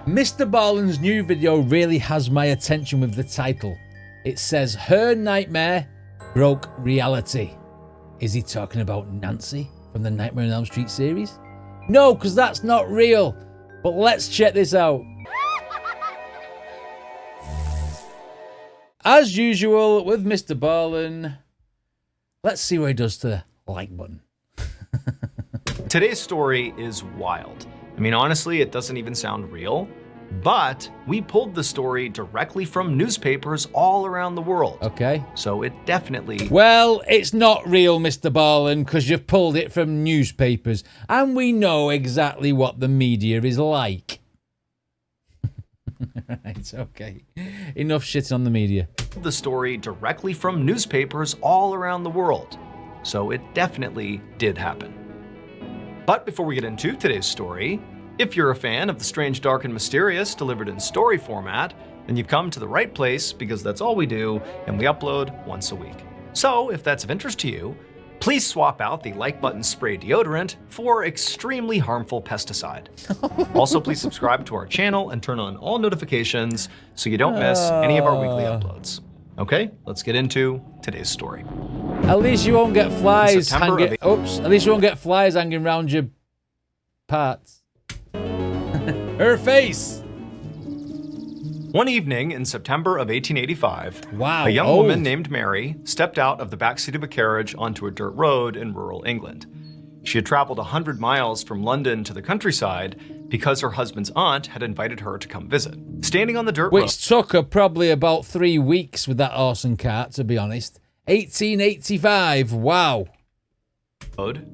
Mr. Ballen's new video really has my attention with the title. It says, her nightmare broke reality. Is he talking about Nancy from the Nightmare on Elm Street series? No, because that's not real. But let's check this out. As usual with Mr. Ballen, let's see what he does to the like button. Today's story is wild. I mean, honestly, it doesn't even sound real, but we pulled the story directly from newspapers all around the world. Okay. So it definitely... Well, it's not real, Mr. Ballen, because you've pulled it from newspapers, and we know exactly what the media is like. Right, okay. Enough shitting on the media. The story directly from newspapers all around the world. So it definitely did happen. But before we get into today's story, if you're a fan of the strange, dark, and mysterious delivered in story format, then you've come to the right place because that's all we do, and we upload once a week. So if that's of interest to you, please swap out the like button spray deodorant for extremely harmful pesticide. Also, please subscribe to our channel and turn on all notifications so you don't miss any of our weekly uploads. Okay, let's get into today's story. At least you won't get flies hanging. Oops! At least you won't get flies hanging around your parts. Her face. One evening in September of 1885, wow, a young woman named Mary stepped out of the backseat of a carriage onto a dirt road in rural England. She had traveled 100 miles from London to the countryside because her husband's aunt had invited her to come visit. Standing on the dirt road, which took her probably about 3 weeks with that horse and cart, to be honest. 1885, wow.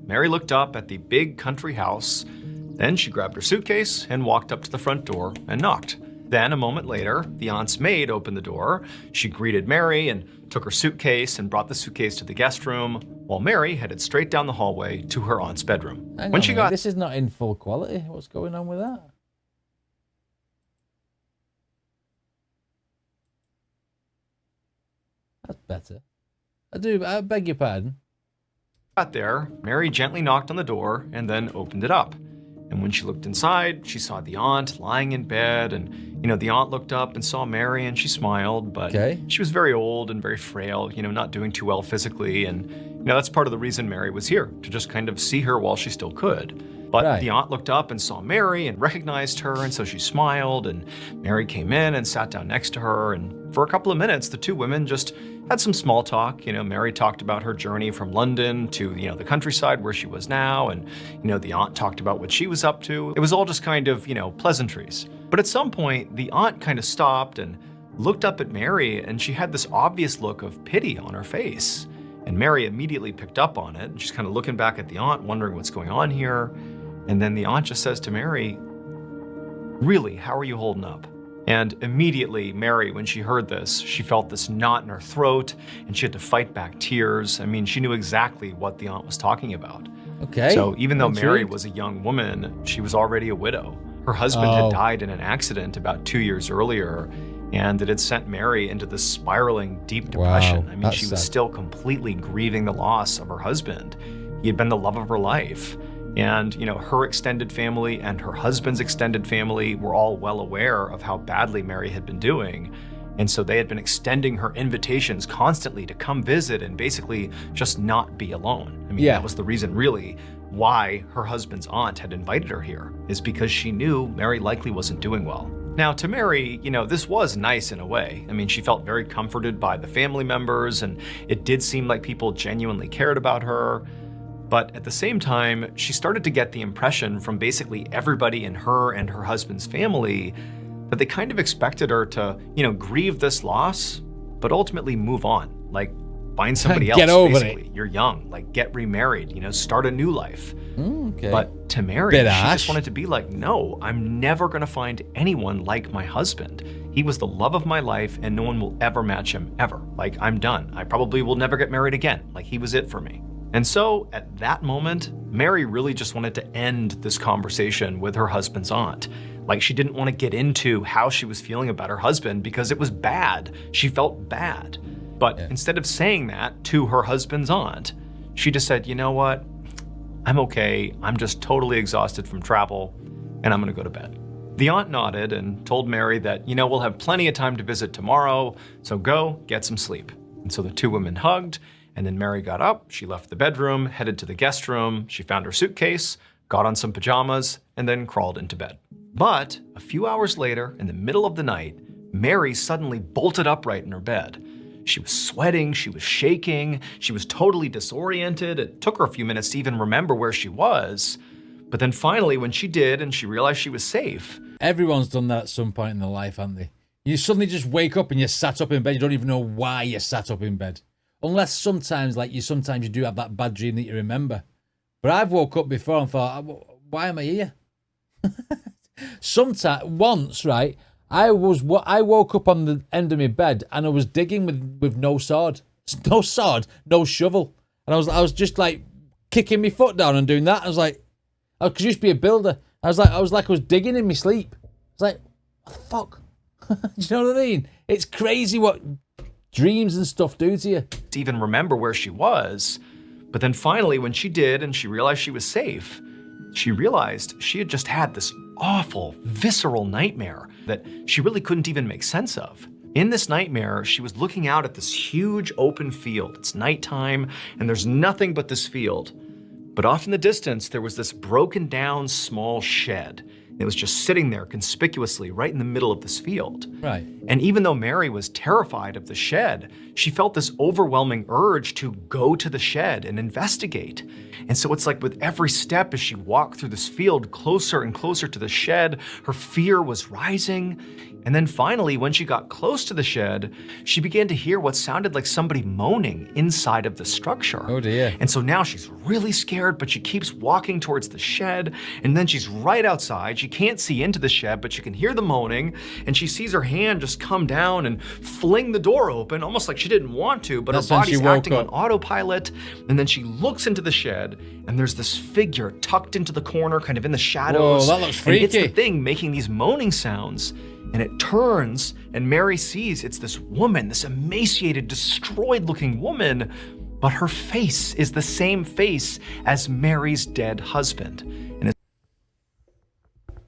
Mary looked up at the big country house. Then she grabbed her suitcase and walked up to the front door and knocked. Then, a moment later, the aunt's maid opened the door. She greeted Mary and took her suitcase and brought the suitcase to the guest room, while Mary headed straight down the hallway to her aunt's bedroom. This is not in full quality. What's going on with that? That's better. I beg your pardon. Got there, Mary gently knocked on the door and then opened it up. And when she looked inside, she saw the aunt lying in bed, and, the aunt looked up and saw Mary and she smiled, but she was very old and very frail, not doing too well physically. And, that's part of the reason Mary was here, to just kind of see her while she still could. But the aunt looked up and saw Mary and recognized her, and so she smiled, and Mary came in and sat down next to her, and for a couple of minutes, the two women just had some small talk. Mary talked about her journey from London to, the countryside where she was now, and, the aunt talked about what she was up to. It was all just kind of, pleasantries. But at some point, the aunt kind of stopped and looked up at Mary, and she had this obvious look of pity on her face. And Mary immediately picked up on it, and she's kind of looking back at the aunt, wondering what's going on here. And then the aunt just says to Mary, "Really, how are you holding up?" And immediately, Mary, when she heard this, she felt this knot in her throat, and she had to fight back tears. I mean, she knew exactly what the aunt was talking about. Okay. So even though Mary was a young woman, she was already a widow. Her husband had died in an accident about 2 years earlier, and it had sent Mary into this spiraling deep depression. Wow, I mean, she was still completely grieving the loss of her husband. He had been the love of her life. And, her extended family and her husband's extended family were all well aware of how badly Mary had been doing. And so they had been extending her invitations constantly to come visit and basically just not be alone. I mean, that was the reason really why her husband's aunt had invited her here, is because she knew Mary likely wasn't doing well. Now, to Mary, this was nice in a way. I mean, she felt very comforted by the family members, and it did seem like people genuinely cared about her. But at the same time, she started to get the impression from basically everybody in her and her husband's family that they kind of expected her to, grieve this loss, but ultimately move on. Like, find somebody else, get over basically. it. You're young, like, get remarried, start a new life. Okay. But to Mary, she just wanted to be like, no, I'm never gonna find anyone like my husband. He was the love of my life, and no one will ever match him, ever. Like, I'm done. I probably will never get married again. Like, he was it for me. And so at that moment, Mary really just wanted to end this conversation with her husband's aunt. Like, she didn't want to get into how she was feeling about her husband because it was bad. She felt bad. But instead of saying that to her husband's aunt, she just said, you know what? I'm okay. I'm just totally exhausted from travel, and I'm gonna go to bed. The aunt nodded and told Mary that, we'll have plenty of time to visit tomorrow, so go get some sleep. And so the two women hugged, and then Mary got up, she left the bedroom, headed to the guest room, she found her suitcase, got on some pajamas, and then crawled into bed. But a few hours later, in the middle of the night, Mary suddenly bolted upright in her bed. She was sweating, she was shaking, she was totally disoriented. It took her a few minutes to even remember where she was. But then finally, when she did and she realized she was safe. Everyone's done that at some point in their life, haven't they? You suddenly just wake up and you're sat up in bed. You don't even know why you're sat up in bed. Unless sometimes you do have that bad dream that you remember. But I've woke up before and thought, why am I here? Once, right, I woke up on the end of my bed and I was digging with no sword. No sword, no shovel. And I was just like kicking my foot down and doing that. I was like, I could just be a builder. I was digging in my sleep. It's like, what the fuck? Do you know what I mean? It's crazy what dreams and stuff do to you. To even remember where she was. But then finally, when she did and she realized she was safe, she realized she had just had this awful, visceral nightmare that she really couldn't even make sense of. In this nightmare, she was looking out at this huge open field. It's nighttime, and there's nothing but this field. But off in the distance, there was this broken down small shed. It was just sitting there conspicuously right in the middle of this field. Right. And even though Mary was terrified of the shed, she felt this overwhelming urge to go to the shed and investigate. And so it's like with every step as she walked through this field closer and closer to the shed, her fear was rising. And then finally, when she got close to the shed, she began to hear what sounded like somebody moaning inside of the structure. Oh dear. And so now she's really scared, but she keeps walking towards the shed. And then she's right outside. She can't see into the shed, but she can hear the moaning. And she sees her hand just come down and fling the door open, almost like she didn't want to, but her body's acting on autopilot. And then she looks into the shed, and there's this figure tucked into the corner, kind of in the shadows. Whoa, that looks freaky. And it's the thing making these moaning sounds. And it turns, and Mary sees it's this woman, this emaciated, destroyed-looking woman, but her face is the same face as Mary's dead husband. And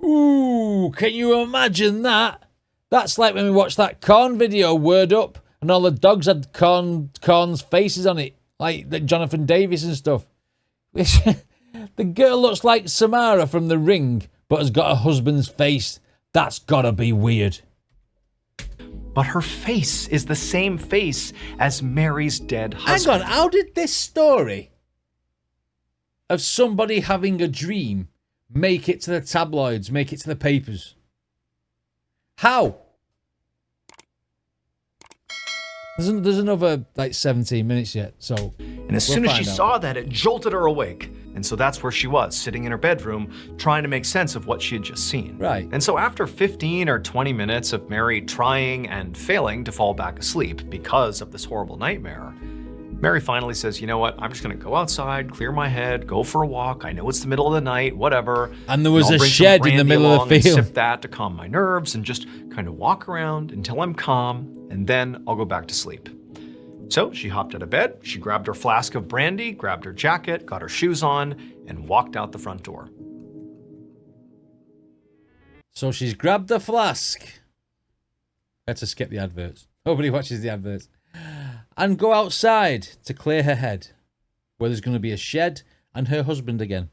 ooh, can you imagine that? That's like when we watched that corn video, Word Up, and all the dogs had corn's faces on it, like Jonathan Davis and stuff. The girl looks like Samara from The Ring, but has got a husband's face. That's gotta be weird. But her face is the same face as Mary's dead husband. Hang on, how did this story of somebody having a dream make it to the tabloids, make it to the papers? How? There's another 17 minutes yet, so. And as soon as she saw that, it jolted her awake. And so that's where she was, sitting in her bedroom, trying to make sense of what she had just seen. Right. And so after 15 or 20 minutes of Mary trying and failing to fall back asleep because of this horrible nightmare, Mary finally says, you know what, I'm just gonna go outside, clear my head, go for a walk. I know it's the middle of the night, whatever. And there was a shed in the middle of the field. Sip that to calm my nerves and just kind of walk around until I'm calm, and then I'll go back to sleep. So she hopped out of bed, she grabbed her flask of brandy, grabbed her jacket, got her shoes on, and walked out the front door. So she's grabbed the flask. Better skip the adverts. Nobody watches the adverts. And go outside to clear her head, where there's going to be a shed and her husband again.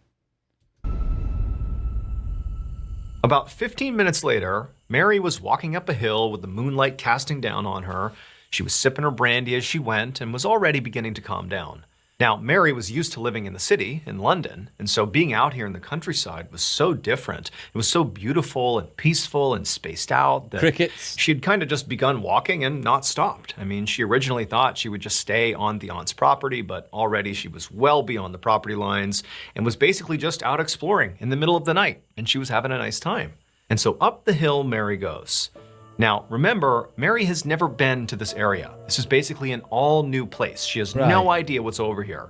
About 15 minutes later, Mary was walking up a hill with the moonlight casting down on her. She was sipping her brandy as she went and was already beginning to calm down. Now, Mary was used to living in the city, in London, and so being out here in the countryside was so different. It was so beautiful and peaceful and spaced out that crickets. She'd kind of just begun walking and not stopped. I mean, she originally thought she would just stay on the aunt's property, but already she was well beyond the property lines and was basically just out exploring in the middle of the night, and she was having a nice time. And so up the hill Mary goes. Now, remember, Mary has never been to this area. This is basically an all-new place. She has no idea what's over here.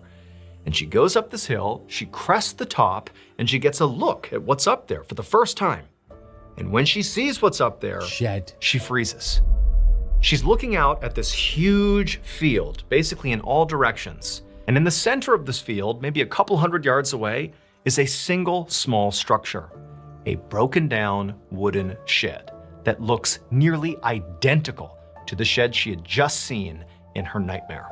And she goes up this hill, she crests the top, and she gets a look at what's up there for the first time. And when she sees what's up there, she freezes. She's looking out at this huge field, basically in all directions. And in the center of this field, maybe a couple hundred yards away, is a single small structure. a broken down wooden shed that looks nearly identical to the shed she had just seen in her nightmare.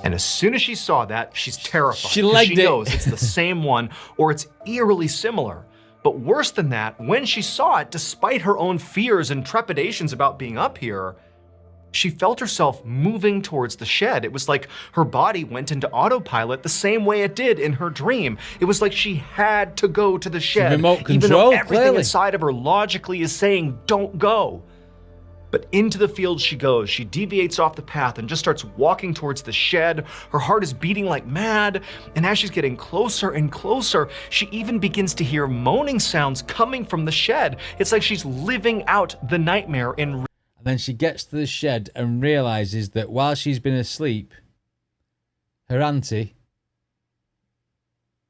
And as soon as she saw that, she's terrified. She legged it. knows it's the same one or it's eerily similar. But worse than that, when she saw it, despite her own fears and trepidations about being up here, she felt herself moving towards the shed. It was like her body went into autopilot the same way it did in her dream. It was like she had to go to the shed, remote control, even though everything clearly. inside of her logically is saying, don't go. But into the field she goes. She deviates off the path and just starts walking towards the shed. Her heart is beating like mad. And as she's getting closer and closer, she even begins to hear moaning sounds coming from the shed. It's like she's living out the nightmare in And then she gets to the shed and realizes that while she's been asleep, her auntie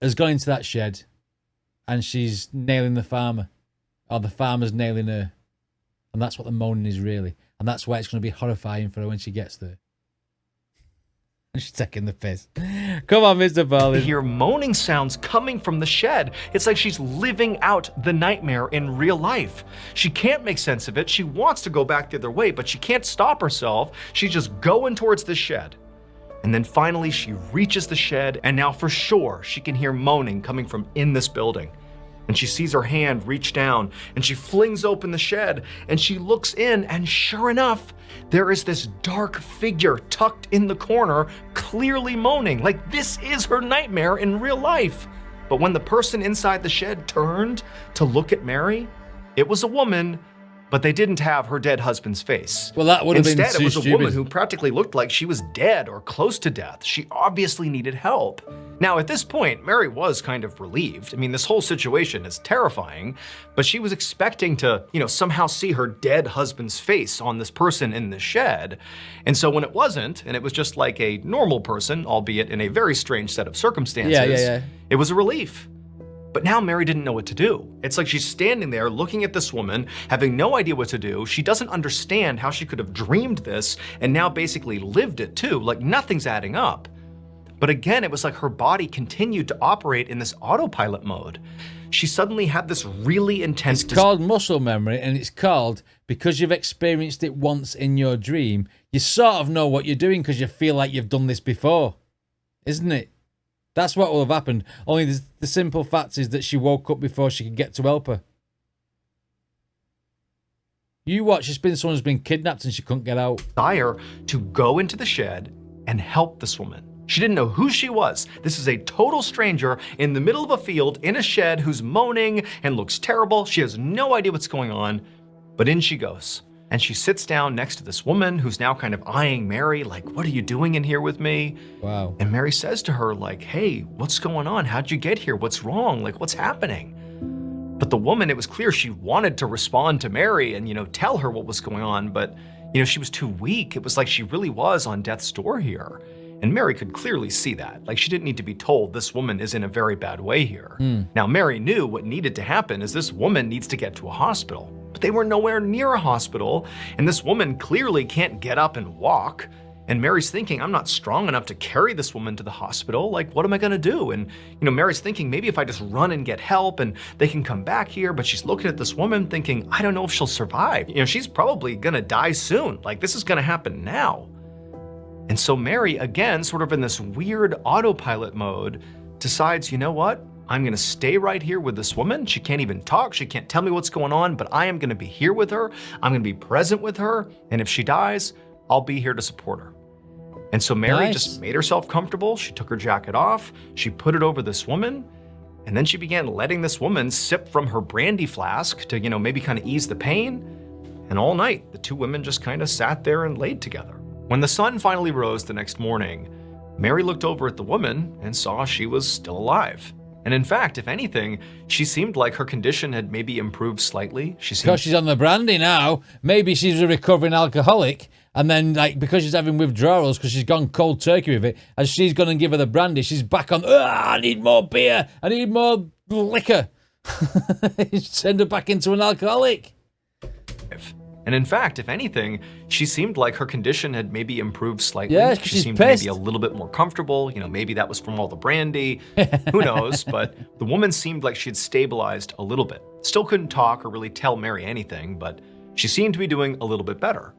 has gone into that shed and she's nailing the farmer, or the farmer's nailing her. And that's what the moaning is really. And that's why it's going to be horrifying for her when she gets there. She's taking the piss. Come on, Mr. Ballen. hear moaning sounds coming from the shed. It's like she's living out the nightmare in real life. She can't make sense of it. She wants to go back the other way, but she can't stop herself. She's just going towards the shed. And then finally she reaches the shed, and now for sure she can hear moaning coming from in this building. And she sees her hand reach down, and she flings open the shed, and she looks in, and sure enough, there is this dark figure tucked in the corner, clearly moaning, like this is her nightmare in real life. But when the person inside the shed turned to look at Mary, it was a woman, but they didn't have her dead husband's face. Well, that would have been Instead, too it was a stupid. woman who practically looked like she was dead or close to death. She obviously needed help. Now, at this point, Mary was kind of relieved. I mean, this whole situation is terrifying, but she was expecting to, somehow see her dead husband's face on this person in the shed. And so when it wasn't, and it was just like a normal person, albeit in a very strange set of circumstances, it was a relief. But now Mary didn't know what to do. It's like she's standing there looking at this woman, having no idea what to do. She doesn't understand how she could have dreamed this and now basically lived it too. Like nothing's adding up. But again, it was like her body continued to operate in this autopilot mode. She suddenly had this really intense... It's called muscle memory, and it's called, because you've experienced it once in your dream, you sort of know what you're doing because you feel like you've done this before. Isn't it? That's what will have happened. Only the simple fact is that she woke up before she could get to help her. You watch, it's been someone who's been kidnapped and she couldn't get out. Desire to go into the shed and help this woman. She didn't know who she was. This is a total stranger in the middle of a field in a shed who's moaning and looks terrible. She has no idea what's going on, but in she goes. And she sits down next to this woman who's now kind of eyeing Mary, like, what are you doing in here with me? Wow. And Mary says to her, like, hey, what's going on? How'd you get here? What's wrong? Like, what's happening? But the woman, it was clear she wanted to respond to Mary and, tell her what was going on, but, she was too weak. It was like she really was on death's door here. And Mary could clearly see that. Like, she didn't need to be told this woman is in a very bad way here. Now, Mary knew what needed to happen is this woman needs to get to a hospital. But they were nowhere near a hospital, and this woman clearly can't get up and walk. And Mary's thinking, I'm not strong enough to carry this woman to the hospital. Like, what am I gonna do? And, Mary's thinking, maybe if I just run and get help and they can come back here. But she's looking at this woman thinking, I don't know if she'll survive. She's probably gonna die soon. Like, this is gonna happen now. And so Mary, again, sort of in this weird autopilot mode, decides, you know what? I'm gonna stay right here with this woman. She can't even talk. She can't tell me what's going on, but I am gonna be here with her. I'm gonna be present with her. And if she dies, I'll be here to support her. And so Mary just made herself comfortable. She took her jacket off. She put it over this woman. And then she began letting this woman sip from her brandy flask to, maybe kind of ease the pain. And all night, the two women just kind of sat there and laid together. When the sun finally rose the next morning, Mary looked over at the woman and saw she was still alive. And in fact, if anything, she seemed like her condition had maybe improved slightly. Because she's on the brandy now, maybe she's a recovering alcoholic, and then because she's having withdrawals because she's gone cold turkey with it, as she's gone and give her the brandy, she's back on, I need more beer, I need more liquor. Send her back into an alcoholic. And in fact, if anything, she seemed like her condition had maybe improved slightly. Yeah, she she's seemed pissed. maybe a little bit more comfortable. Maybe that was from all the brandy. Who knows? But the woman seemed like she had stabilized a little bit. Still couldn't talk or really tell Mary anything, but she seemed to be doing a little bit better.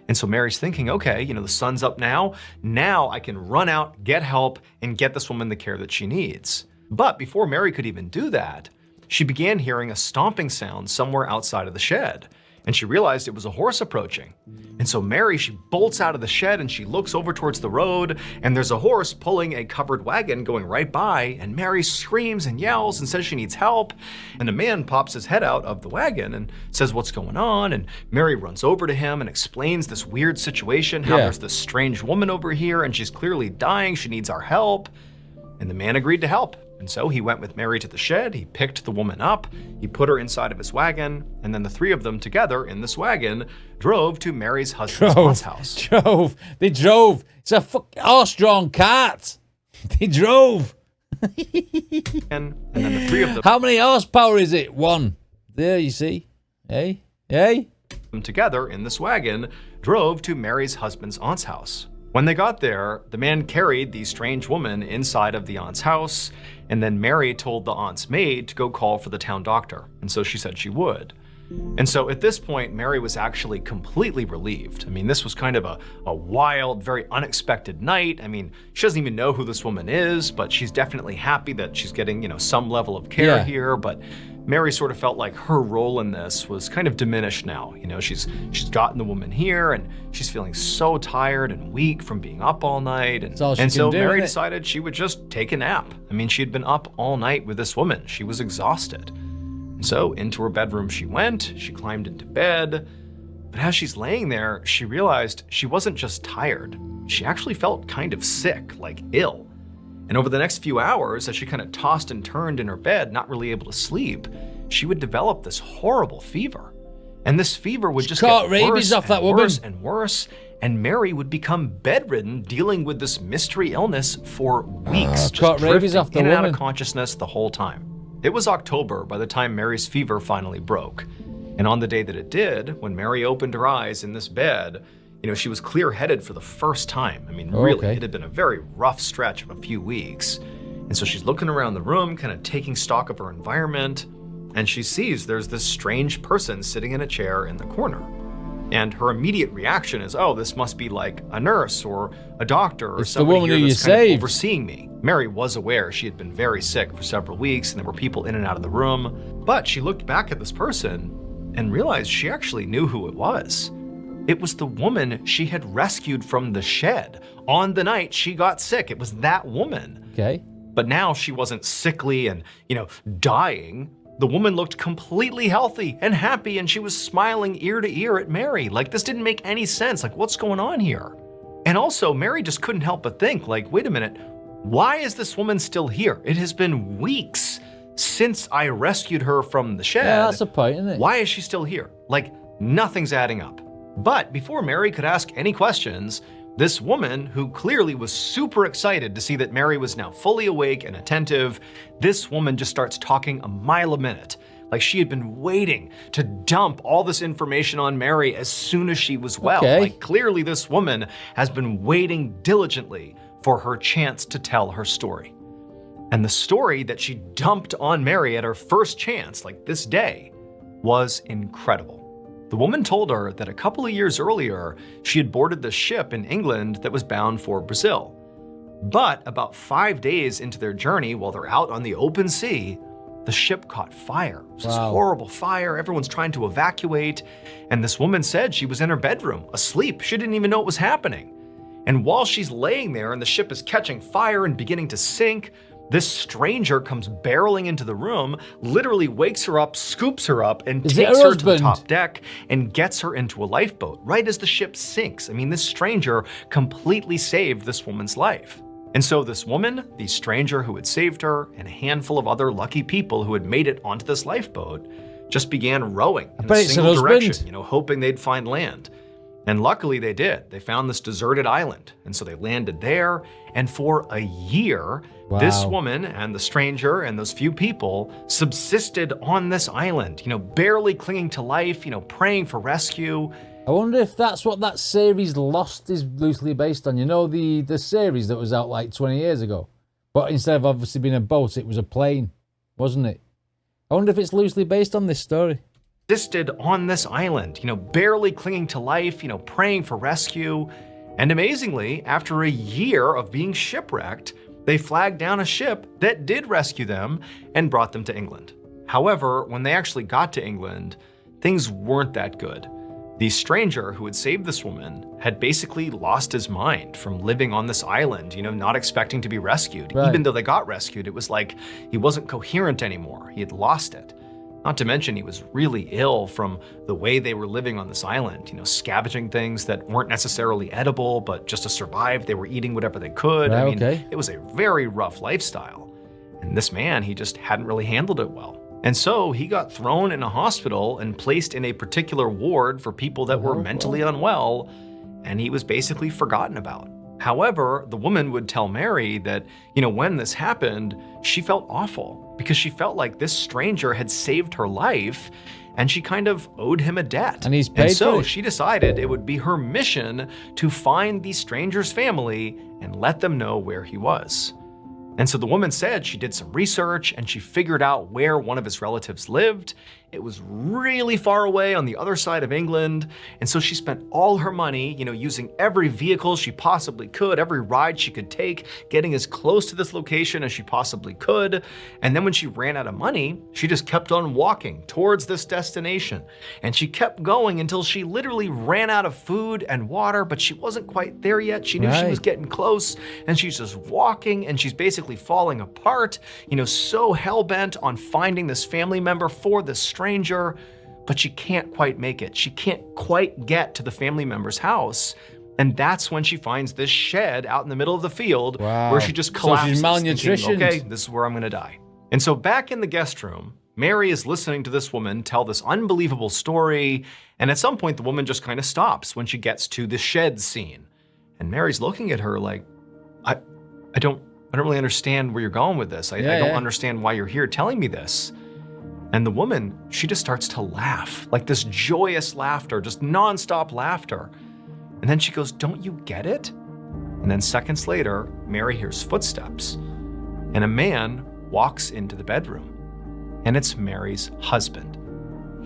And so Mary's thinking, okay, the sun's up now. Now I can run out, get help, and get this woman the care that she needs. But before Mary could even do that, she began hearing a stomping sound somewhere outside of the shed. And she realized it was a horse approaching. And so Mary, she bolts out of the shed and she looks over towards the road, and there's a horse pulling a covered wagon going right by, and Mary screams and yells and says she needs help. And a man pops his head out of the wagon and says what's going on, and Mary runs over to him and explains this weird situation, how there's this strange woman over here and she's clearly dying, she needs our help. And the man agreed to help. And so he went with Mary to the shed, he picked the woman up, he put her inside of his wagon, and then the three of them together in this wagon drove to Mary's husband's aunt's house. They drove. It's a horse-drawn cart. They drove. And then the three of them... How many horsepower is it? 1. There, you see. Hey? Together in this wagon drove to Mary's husband's aunt's house. When they got there, the man carried the strange woman inside of the aunt's house, and then Mary told the aunt's maid to go call for the town doctor, and so she said she would. And so at this point, Mary was actually completely relieved. I mean, this was kind of a wild, very unexpected night. I mean, she doesn't even know who this woman is, but she's definitely happy that she's getting, some level of care here. But Mary sort of felt like her role in this was kind of diminished now. She's gotten the woman here, and she's feeling so tired and weak from being up all night. And so Mary decided she would just take a nap. I mean, she had been up all night with this woman. She was exhausted. So into her bedroom she went, she climbed into bed, but as she's laying there, she realized she wasn't just tired. She actually felt kind of sick, like ill. And over the next few hours, as she kind of tossed and turned in her bed, not really able to sleep, she would develop this horrible fever. And this fever would just get worse and worse and worse, and Mary would become bedridden, dealing with this mystery illness for weeks, just drifting in and out of consciousness the whole time. It was October by the time Mary's fever finally broke. And on the day that it did, when Mary opened her eyes in this bed, she was clear-headed for the first time. I mean, really, it had been a very rough stretch of a few weeks. And so she's looking around the room, kind of taking stock of her environment, and she sees there's this strange person sitting in a chair in the corner. And her immediate reaction is, oh, this must be like a nurse or a doctor or somebody here that's kind of overseeing me. Mary was aware she had been very sick for several weeks and there were people in and out of the room. But she looked back at this person and realized she actually knew who it was. It was the woman she had rescued from the shed on the night she got sick. It was that woman. Okay. But now she wasn't sickly and, dying. The woman looked completely healthy and happy, and she was smiling ear to ear at Mary. Like, this didn't make any sense. Like, what's going on here? And also, Mary just couldn't help but think, like, wait a minute, why is this woman still here? It has been weeks since I rescued her from the shed. Yeah, that's a point, isn't it? Why is she still here? Like, nothing's adding up. But before Mary could ask any questions, this woman, who clearly was super excited to see that Mary was now fully awake and attentive, this woman just starts talking a mile a minute. Like she had been waiting to dump all this information on Mary as soon as she was well. Like clearly this woman has been waiting diligently for her chance to tell her story. And the story that she dumped on Mary at her first chance, like this day, was incredible. The woman told her that a couple of years earlier, she had boarded the ship in England that was bound for Brazil. But about 5 days into their journey, while they're out on the open sea, the ship caught fire. It was this horrible fire. Everyone's trying to evacuate. And this woman said she was in her bedroom, asleep. She didn't even know what was happening. And while she's laying there and the ship is catching fire and beginning to sink, this stranger comes barreling into the room, literally wakes her up, scoops her up, and takes her to the top deck and gets her into a lifeboat right as the ship sinks. I mean, this stranger completely saved this woman's life. And so this woman, the stranger who had saved her, and a handful of other lucky people who had made it onto this lifeboat just began rowing in a single direction, hoping they'd find land. And luckily they did. They found this deserted island. And so they landed there. And for a year, this woman and the stranger and those few people subsisted on this island, barely clinging to life, praying for rescue. I wonder if that's what that series Lost is loosely based on. The series that was out like 20 years ago. But instead of obviously being a boat, it was a plane, wasn't it? I wonder if it's loosely based on this story. Existed on this island, barely clinging to life, praying for rescue. And amazingly, after a year of being shipwrecked, they flagged down a ship that did rescue them and brought them to England. However, when they actually got to England, things weren't that good. The stranger who had saved this woman had basically lost his mind from living on this island, not expecting to be rescued. Right. Even though they got rescued, it was like he wasn't coherent anymore. He had lost it. Not to mention he was really ill from the way they were living on this island, scavenging things that weren't necessarily edible, but just to survive, they were eating whatever they could. Right, It was a very rough lifestyle. And this man, he just hadn't really handled it well. And so he got thrown in a hospital and placed in a particular ward for people that were mentally unwell, and he was basically forgotten about. However, the woman would tell Mary that, when this happened, she felt awful because she felt like this stranger had saved her life and she kind of owed him a debt. And he's paid And so for it. she decided it would be her mission to find the stranger's family and let them know where he was. And so the woman said she did some research and she figured out where one of his relatives lived. It was really far away on the other side of England. And so she spent all her money, using every vehicle she possibly could, every ride she could take, getting as close to this location as she possibly could. And then when she ran out of money, she just kept on walking towards this destination. And she kept going until she literally ran out of food and water, but she wasn't quite there yet. She knew she was getting close, and she's just walking and she's basically falling apart, so hell-bent on finding this family member for this stranger, but she can't quite make it. She can't quite get to the family member's house. And that's when she finds this shed out in the middle of the field where she just collapses. So she's malnutritioned. Thinking, okay, this is where I'm gonna die. And so back in the guest room, Mary is listening to this woman tell this unbelievable story. And at some point, the woman just kind of stops when she gets to the shed scene. And Mary's looking at her like, I don't really understand where you're going with this. I don't understand why you're here telling me this. And the woman, she just starts to laugh, like this joyous laughter, just nonstop laughter. And then she goes, don't you get it? And then seconds later, Mary hears footsteps and a man walks into the bedroom. And it's Mary's husband.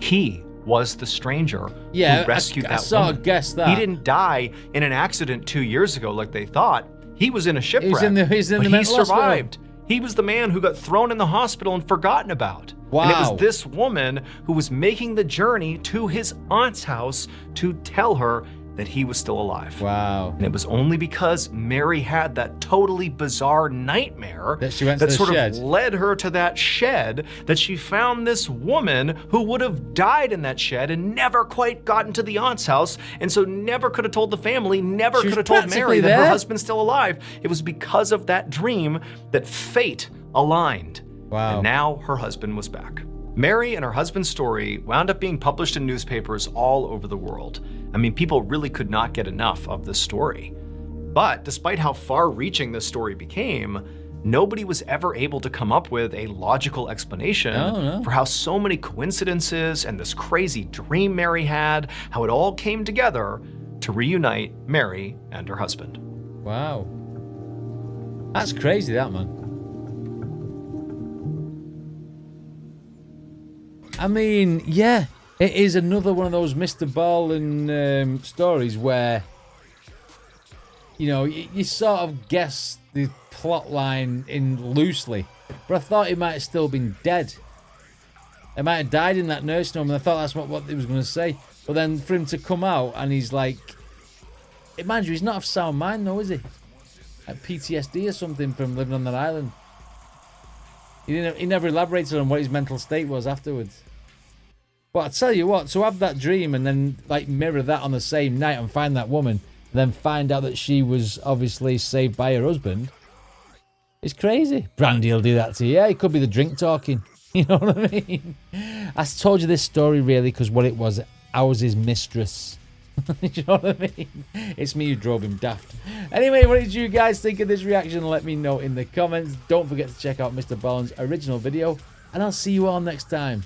He was the stranger who rescued that woman. I guessed that. He didn't die in an accident 2 years ago like they thought. He was in a shipwreck, he's in but the he mental survived. hospital. He was the man who got thrown in the hospital and forgotten about. Wow. And it was this woman who was making the journey to his aunt's house to tell her that he was still alive. Wow. And it was only because Mary had that totally bizarre nightmare that she went to the sort shed. of led her to that shed, that she found this woman who would have died in that shed and never quite gotten to the aunt's house, and so never could have told the family, never could have told Mary that her husband's still alive. It was because of that dream that fate aligned. Wow. And now her husband was back. Mary and her husband's story wound up being published in newspapers all over the world. I mean, people really could not get enough of this story. But despite how far-reaching this story became, nobody was ever able to come up with a logical explanation for how so many coincidences and this crazy dream Mary had, how it all came together to reunite Mary and her husband. Wow. That's crazy, that, man. I mean, yeah, it is another one of those Mr. Ballen stories where, you sort of guess the plot line in loosely, but I thought he might have still been dead. He might have died in that nursing home, and I thought that's what he was going to say. But then for him to come out and he's like, mind you, he's not of sound mind though, is he? Like PTSD or something from living on that island. He never elaborated on what his mental state was afterwards. But I tell you what, to have that dream and then like mirror that on the same night and find that woman, and then find out that she was obviously saved by her husband, it's crazy. Brandy will do that to you. Yeah, it could be the drink talking. You know what I mean? I told you this story really because what it was, I was his mistress. You know what I mean? It's me who drove him daft. Anyway, what did you guys think of this reaction? Let me know in the comments. Don't forget to check out Mr. Ballen's original video, and I'll see you all next time.